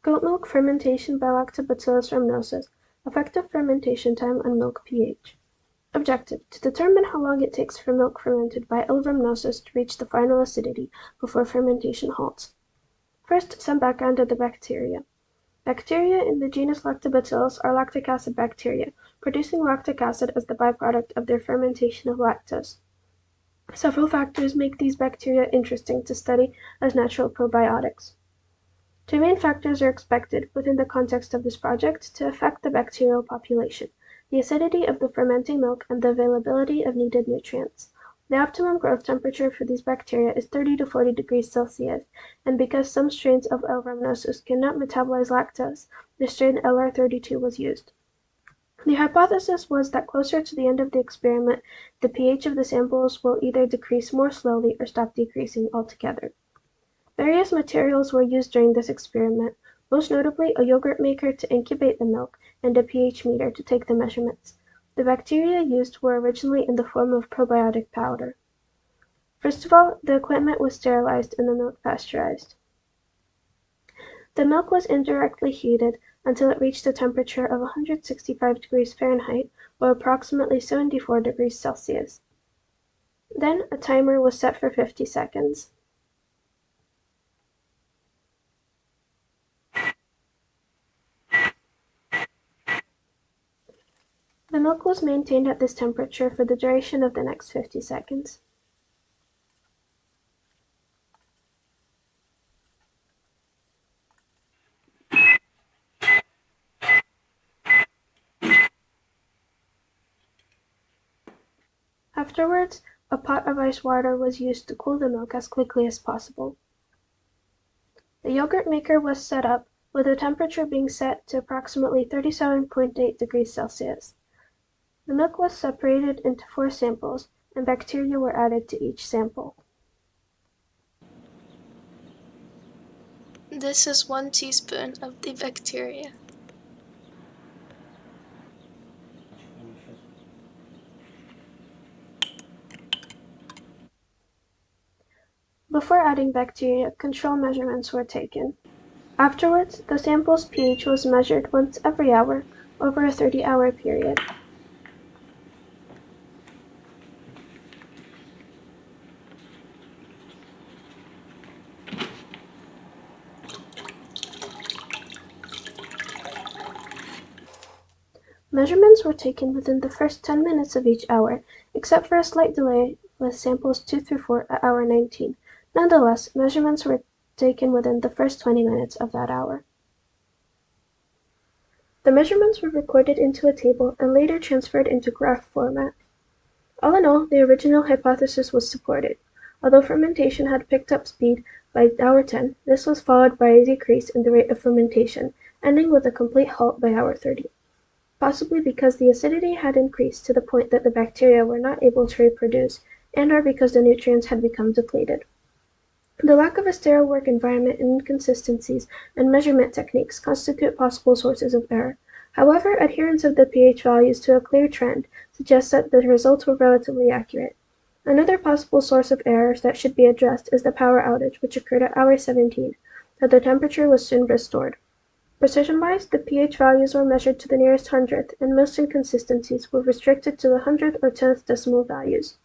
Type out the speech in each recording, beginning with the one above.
Goat milk fermentation by Lactobacillus rhamnosus. Effective fermentation time and milk pH. Objective: to determine how long it takes for milk fermented by L. rhamnosus to reach the final acidity before fermentation halts. First, some background of the bacteria. Bacteria in the genus Lactobacillus are lactic acid bacteria, producing lactic acid as the byproduct of their fermentation of lactose. Several factors make these bacteria interesting to study as natural probiotics. Two main factors are expected, within the context of this project, to affect the bacterial population: the acidity of the fermenting milk and the availability of needed nutrients. The optimum growth temperature for these bacteria is 30 to 40 degrees Celsius, and because some strains of L. rhamnosus cannot metabolize lactose, the strain LR32 was used. The hypothesis was that closer to the end of the experiment, the pH of the samples will either decrease more slowly or stop decreasing altogether. Various materials were used during this experiment, most notably a yogurt maker to incubate the milk and a pH meter to take the measurements. The bacteria used were originally in the form of probiotic powder. First of all, the equipment was sterilized and the milk pasteurized. The milk was indirectly heated until it reached a temperature of 165 degrees Fahrenheit, or approximately 74 degrees Celsius. Then a timer was set for 50 seconds. The milk was maintained at this temperature for the duration of the next 50 seconds. Afterwards, a pot of ice water was used to cool the milk as quickly as possible. The yogurt maker was set up, with the temperature being set to approximately 37.8 degrees Celsius. The milk was separated into 4 samples, and bacteria were added to each sample. This is 1 teaspoon of the bacteria. Before adding bacteria, control measurements were taken. Afterwards, the sample's pH was measured once every hour over a 30-hour period. Measurements were taken within the first 10 minutes of each hour, except for a slight delay with samples 2 through 4 at hour 19. Nonetheless, measurements were taken within the first 20 minutes of that hour. The measurements were recorded into a table and later transferred into graph format. All in all, the original hypothesis was supported. Although fermentation had picked up speed by hour 10, this was followed by a decrease in the rate of fermentation, ending with a complete halt by hour 30. Possibly because the acidity had increased to the point that the bacteria were not able to reproduce, and or because the nutrients had become depleted. The lack of a sterile work environment and inconsistencies in measurement techniques constitute possible sources of error. However, adherence of the pH values to a clear trend suggests that the results were relatively accurate. Another possible source of errors that should be addressed is the power outage, which occurred at hour 17, though the temperature was soon restored. Precision-wise, the pH values were measured to the nearest hundredth, and most inconsistencies were restricted to the 100th or 10th decimal values.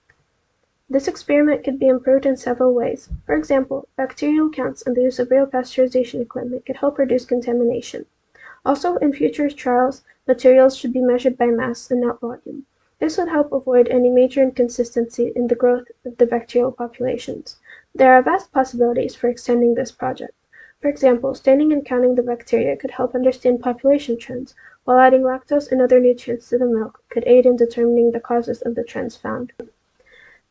This experiment could be improved in several ways. For example, bacterial counts and the use of real pasteurization equipment could help reduce contamination. Also, in future trials, materials should be measured by mass and not volume. This would help avoid any major inconsistency in the growth of the bacterial populations. There are vast possibilities for extending this project. For example, staining and counting the bacteria could help understand population trends, while adding lactose and other nutrients to the milk could aid in determining the causes of the trends found.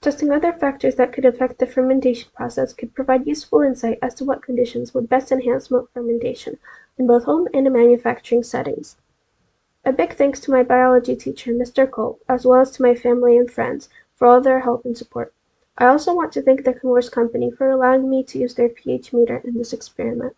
Testing other factors that could affect the fermentation process could provide useful insight as to what conditions would best enhance milk fermentation in both home and in manufacturing settings. A big thanks to my biology teacher, Mr. Culp, as well as to my family and friends for all their help and support. I also want to thank the Chemours Company for allowing me to use their pH meter in this experiment.